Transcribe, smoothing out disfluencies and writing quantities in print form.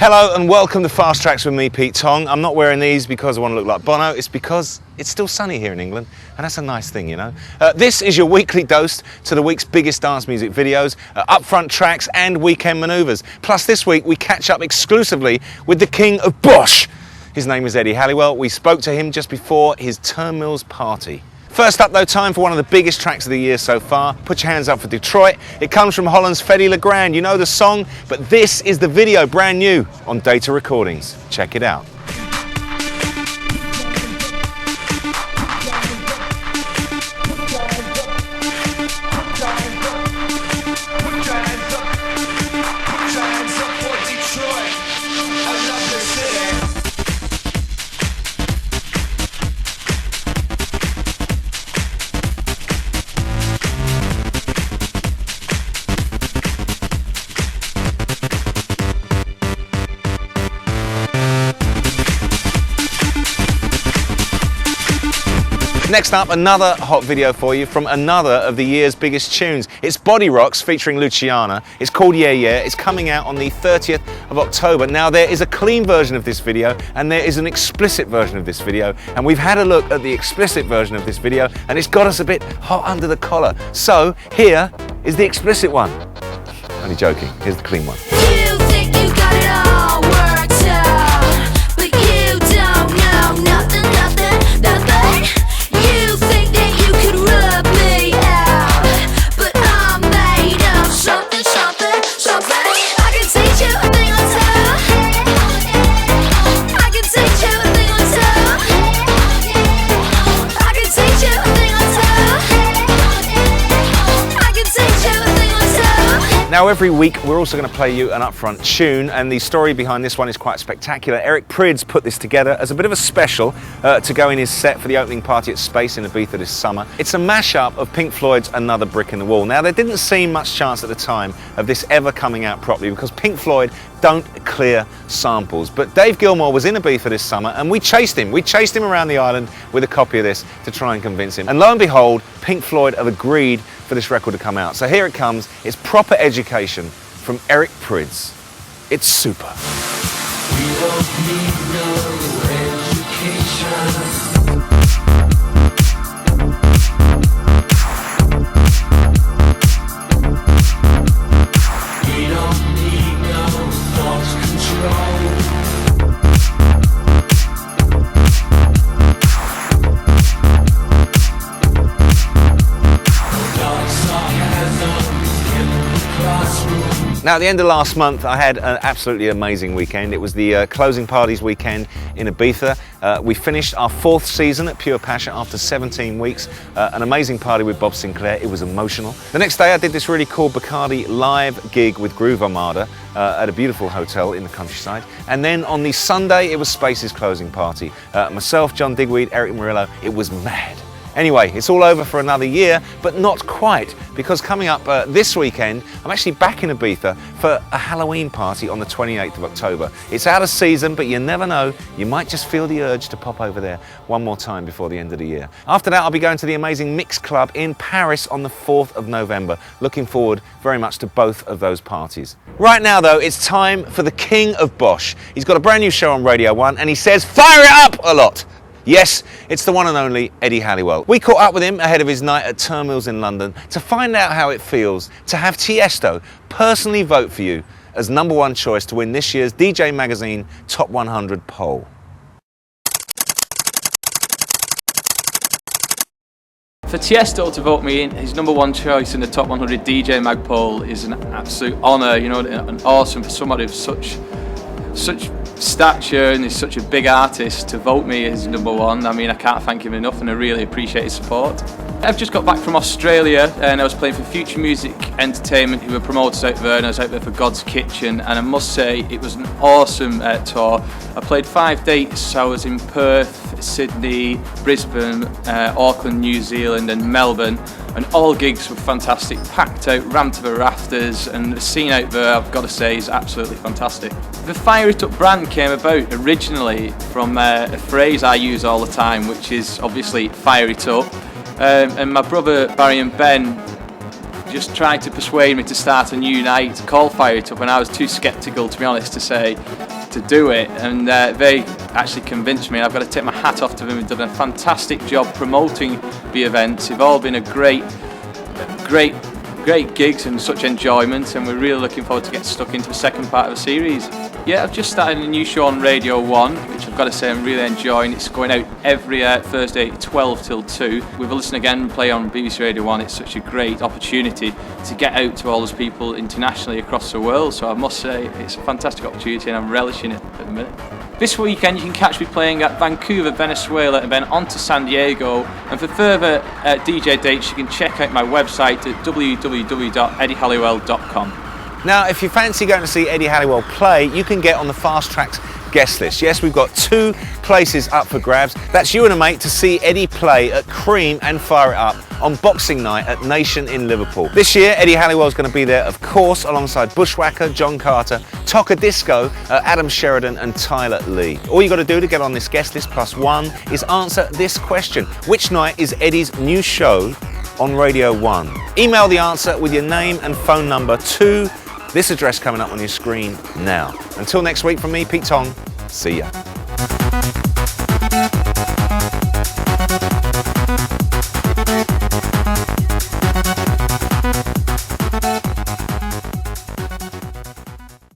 Hello and welcome to Fast Trax with me, Pete Tong. I'm not wearing these because I want to look like Bono, it's because it's still sunny here in England, and that's a nice thing, you know. This is your weekly dose to the week's biggest dance music videos, upfront tracks and weekend manoeuvres. Plus this week we catch up exclusively with the king of Bosch. His name is Eddie Halliwell. We spoke to him just before his Turnmills party. First up though, time for one of the biggest tracks of the year so far. Put your hands up for Detroit. It comes from Holland's Fedde Le Grand. You know the song, but this is the video, brand new on Data Recordings. Check it out. Next up, another hot video for you from another of the year's biggest tunes. It's Bodyrox featuring Luciana. It's called Yeah Yeah. It's coming out on the 30th of October. Now there is a clean version of this video and there is an explicit version of this video, and we've had a look at the explicit version of this video and it's got us a bit hot under the collar. So here is the explicit one. Only joking, here's the clean one. You think you got it all worked out, but you don't know nothing. You think that you could rub me out, but I'm made of something. I can teach you a thing or two. I can teach you a thing or two. I can teach you a thing or two. I can teach you a thing or two. Now every week we're also going to play you an upfront tune, and the story behind this one is quite spectacular. Eric Prydz'z put this together as a bit of a special to go in his set for the opening party at Space in Ibiza this summer. It's a mashup of Pink Floyd's Another Brick in the Wall. Now there didn't seem much chance at the time of this ever coming out properly because Pink Floyd don't clear samples, but Dave Gilmour was in Ibiza this summer and we chased him around the island with a copy of this to try and convince him, and lo and behold, Pink Floyd have agreed for this record to come out. So here it comes. It's proper education from Eric Prydz'z. It's super. We don't need no education. We don't need no thought control. Now, at the end of last month, I had an absolutely amazing weekend. It was the closing parties weekend in Ibiza. We finished our 4th season at Pure Passion after 17 weeks. An amazing party with Bob Sinclair. It was emotional. The next day, I did this really cool Bacardi live gig with Groove Armada at a beautiful hotel in the countryside. And then on the Sunday, it was Space's closing party. Myself, John Digweed, Eric Murillo. It was mad. Anyway, it's all over for another year, but not quite, because coming up this weekend, I'm actually back in Ibiza for a Halloween party on the 28th of October. It's out of season, but you never know, you might just feel the urge to pop over there one more time before the end of the year. After that, I'll be going to the amazing Mix Club in Paris on the 4th of November. Looking forward very much to both of those parties. Right now, though, it's time for the king of Bosch. He's got a brand new show on Radio 1, and he says, fire it up a lot. Yes, it's the one and only Eddie Halliwell. We caught up with him ahead of his night at Turnmills in London to find out how it feels to have Tiesto personally vote for you as #1 choice to win this year's DJ Magazine Top 100 poll. For Tiesto to vote me in, his #1 choice in the Top 100 DJ Mag poll is an absolute honour, you know, and awesome for somebody of such stature and is such a big artist to vote me as #1. I mean, I can't thank him enough, and I really appreciate his support. I've just got back from Australia and I was playing for Future Music Entertainment, who were promoters out there, and I was out there for God's Kitchen, and I must say it was an awesome tour. I played 5 dates. I was in Perth, Sydney, Brisbane, Auckland, New Zealand and Melbourne, and all gigs were fantastic, packed out, rammed to the rafters, and the scene out there, I've got to say, is absolutely fantastic. The Fire It Up brand came about originally from a phrase I use all the time, which is obviously fire it up. And my brother Barry and Ben just tried to persuade me to start a new night called Fire It Up, and I was too sceptical, to be honest, to say to do it, and they actually convinced me. I've got to take my hat off to them. They've done a fantastic job promoting the events. They've all been a great gigs and such enjoyment, and we're really looking forward to get stuck into the second part of the series. Yeah, I've just started a new show on Radio 1, which I've got to say I'm really enjoying. It's going out every Thursday 12 till 2. With a listen again and play on BBC Radio 1, it's such a great opportunity to get out to all those people internationally across the world. So I must say it's a fantastic opportunity and I'm relishing it at the minute. This weekend you can catch me playing at Vancouver, Venezuela, and then on to San Diego. And for further DJ dates, you can check out my website at www.eddiehallywell.com. Now, if you fancy going to see Eddie Halliwell play, you can get on the Fast Trax guest list. Yes, we've got 2 places up for grabs. That's you and a mate to see Eddie play at Cream and Fire It Up on Boxing Night at Nation in Liverpool. This year, Eddie Halliwell's going to be there, of course, alongside Bushwhacker, John Carter, Toca Disco, Adam Sheridan and Tyler Lee. All you got to do to get on this guest list +1 is answer this question. Which night is Eddie's new show on Radio 1? Email the answer with your name and phone number to this address coming up on your screen now. Until next week from me, Pete Tong, see ya.